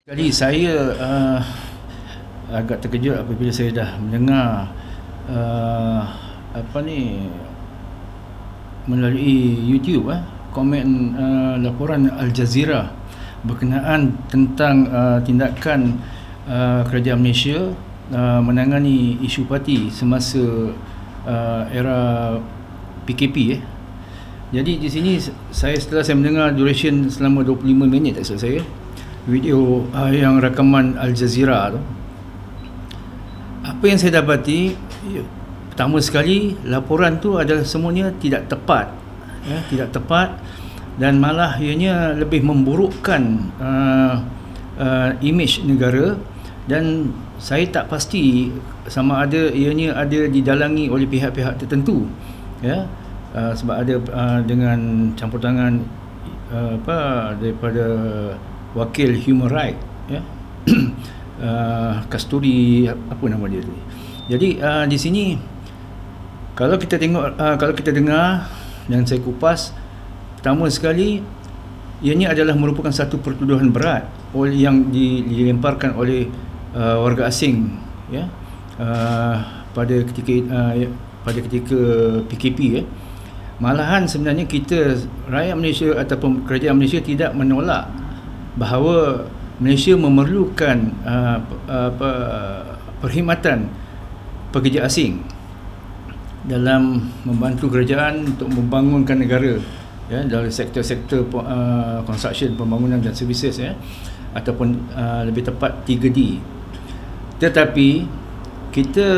Jadi saya agak terkejut apabila saya dah mendengar apa ni melalui YouTube komen laporan Al Jazeera berkenaan tentang tindakan kerajaan Malaysia menangani isu parti semasa era PKP. Jadi di sini setelah saya mendengar duration selama 25 minit tak silap saya, video yang rakaman Al Jazeera tu, apa yang saya dapati, pertama sekali laporan tu adalah semuanya tidak tepat, tidak tepat, dan malah ianya lebih memburukkan imej negara, dan saya tak pasti sama ada ianya ada didalangi oleh pihak-pihak tertentu, sebab ada dengan campur tangan daripada wakil human right, Kasturi apa nama dia tu. Jadi di sini kalau kita tengok, kalau kita dengar dan saya kupas, pertama sekali ianya adalah merupakan satu pertuduhan berat yang dilemparkan oleh warga asing, pada ketika PKP. Malahan sebenarnya kita, rakyat Malaysia ataupun kerajaan Malaysia, tidak menolak bahawa Malaysia memerlukan perkhidmatan pekerja asing dalam membantu kerajaan untuk membangunkan negara, dalam sektor-sektor construction, pembangunan dan services, ataupun lebih tepat 3D. Tetapi kita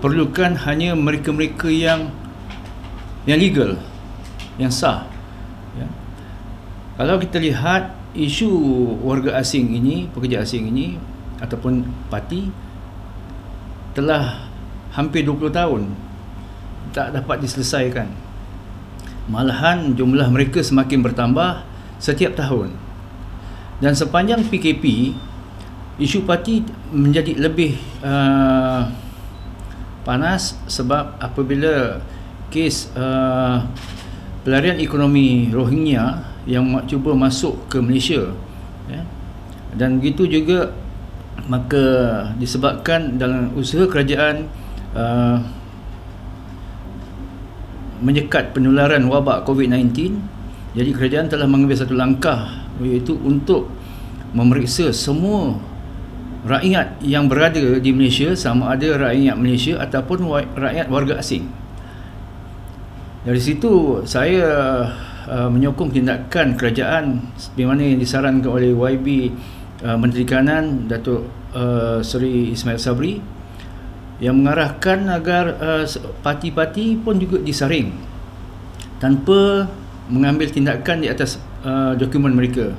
perlukan hanya mereka-mereka yang legal, yang sah. Kalau kita lihat isu warga asing ini, pekerja asing ini ataupun parti, telah hampir 20 tahun tak dapat diselesaikan. Malahan jumlah mereka semakin bertambah setiap tahun. Dan sepanjang PKP, isu parti menjadi lebih panas, sebab apabila kes pelarian ekonomi Rohingya yang cuba masuk ke Malaysia, dan begitu juga, maka disebabkan dalam usaha kerajaan menyekat penularan wabak COVID-19, jadi kerajaan telah mengambil satu langkah, iaitu untuk memeriksa semua rakyat yang berada di Malaysia, sama ada rakyat Malaysia ataupun rakyat warga asing. Dari situ saya menyokong tindakan kerajaan seperti mana yang disarankan oleh YB Menteri Kanan Datuk Seri Ismail Sabri, yang mengarahkan agar parti-parti pun juga disaring tanpa mengambil tindakan di atas dokumen mereka,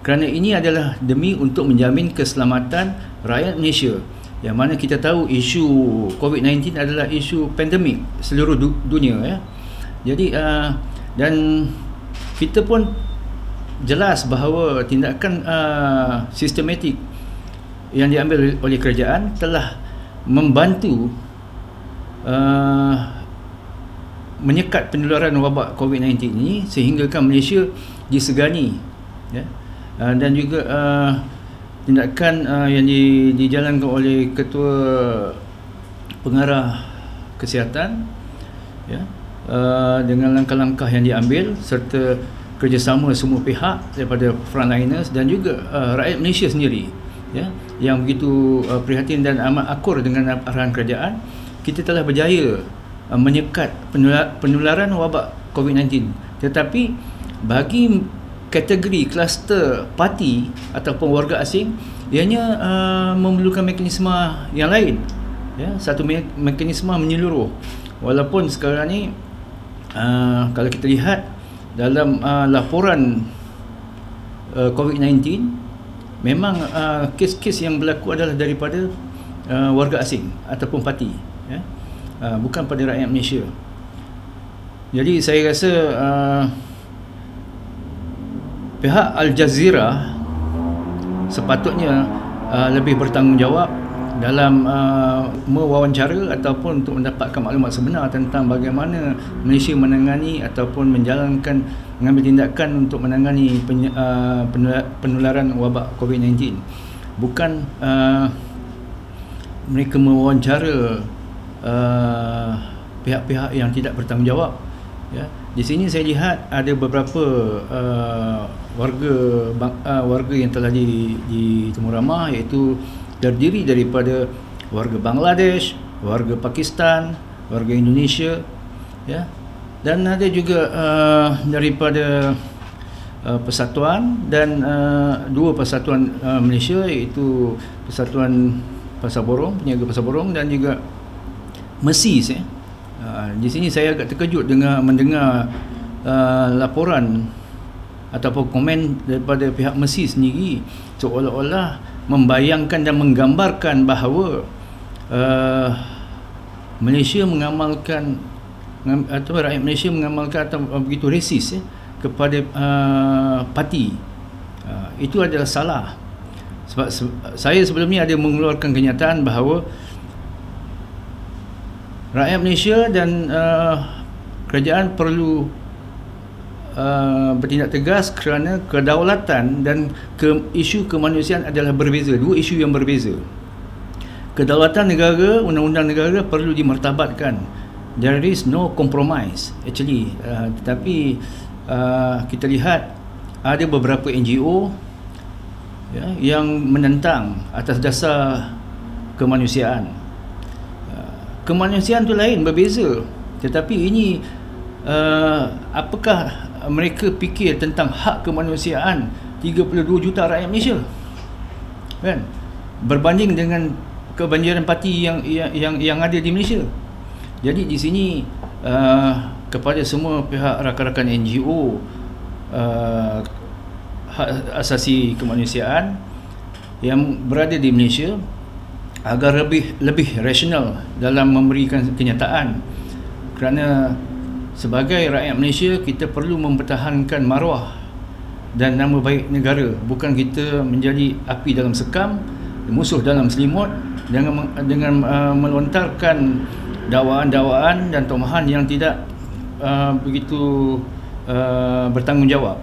kerana ini adalah demi untuk menjamin keselamatan rakyat Malaysia, yang mana kita tahu isu COVID-19 adalah isu pandemik seluruh dunia, Jadi dan kita pun jelas bahawa tindakan sistematik yang diambil oleh kerajaan telah membantu menyekat penularan wabak COVID-19 ini, sehinggakan Malaysia disegani, dan juga tindakan yang dijalankan oleh Ketua Pengarah Kesihatan, dengan langkah-langkah yang diambil serta kerjasama semua pihak daripada frontliners dan juga rakyat Malaysia sendiri, yang begitu prihatin dan amat akur dengan arahan kerajaan, kita telah berjaya menyekat penularan wabak COVID-19. Tetapi bagi kategori kluster parti ataupun warga asing, ianya memerlukan mekanisme yang lain, satu mekanisme menyeluruh. Walaupun sekarang ni kalau kita lihat dalam laporan COVID-19, memang kes-kes yang berlaku adalah daripada warga asing ataupun parti, bukan pada rakyat Malaysia. Jadi saya rasa pihak Al Jazeera sepatutnya lebih bertanggungjawab dalam mewawancara ataupun untuk mendapatkan maklumat sebenar tentang bagaimana Malaysia menangani ataupun mengambil tindakan untuk menangani penularan wabak COVID-19. Bukan mereka mewawancara pihak-pihak yang tidak bertanggungjawab. Ya, di sini saya lihat ada beberapa warga yang telah ditemu ramah, iaitu terdiri daripada warga Bangladesh, warga Pakistan, warga Indonesia, ya, dan ada juga daripada persatuan dan dua persatuan Malaysia, iaitu Persatuan Pasar Borong, Peniaga Pasar Borong, dan juga MESIS. Di sini saya agak terkejut dengan mendengar laporan ataupun komen daripada pihak MESIS sendiri, seolah-olah membayangkan dan menggambarkan bahawa Malaysia mengamalkan atau rakyat Malaysia mengamalkan atau begitu resis kepada parti. Itu adalah salah. Sebab saya sebelum ni ada mengeluarkan kenyataan bahawa rakyat Malaysia dan kerajaan perlu bertindak tegas kerana kedaulatan dan isu kemanusiaan adalah berbeza, dua isu yang berbeza. Kedaulatan negara, undang-undang negara perlu dimartabatkan. There is no compromise actually. Tetapi kita lihat ada beberapa NGO ya, yang menentang atas dasar kemanusiaan. Kemanusiaan tu lain, berbeza. Tetapi ini apakah mereka fikir tentang hak kemanusiaan 32 juta rakyat Malaysia, kan, berbanding dengan kebanjiran parti yang ada di Malaysia. Jadi di sini kepada semua pihak rakan-rakan NGO hak asasi kemanusiaan yang berada di Malaysia agar lebih rasional dalam memberikan kenyataan, kerana sebagai rakyat Malaysia kita perlu mempertahankan maruah dan nama baik negara, bukan kita menjadi api dalam sekam, musuh dalam selimut dengan melontarkan dakwaan-dakwaan dan tuduhan yang tidak begitu bertanggungjawab.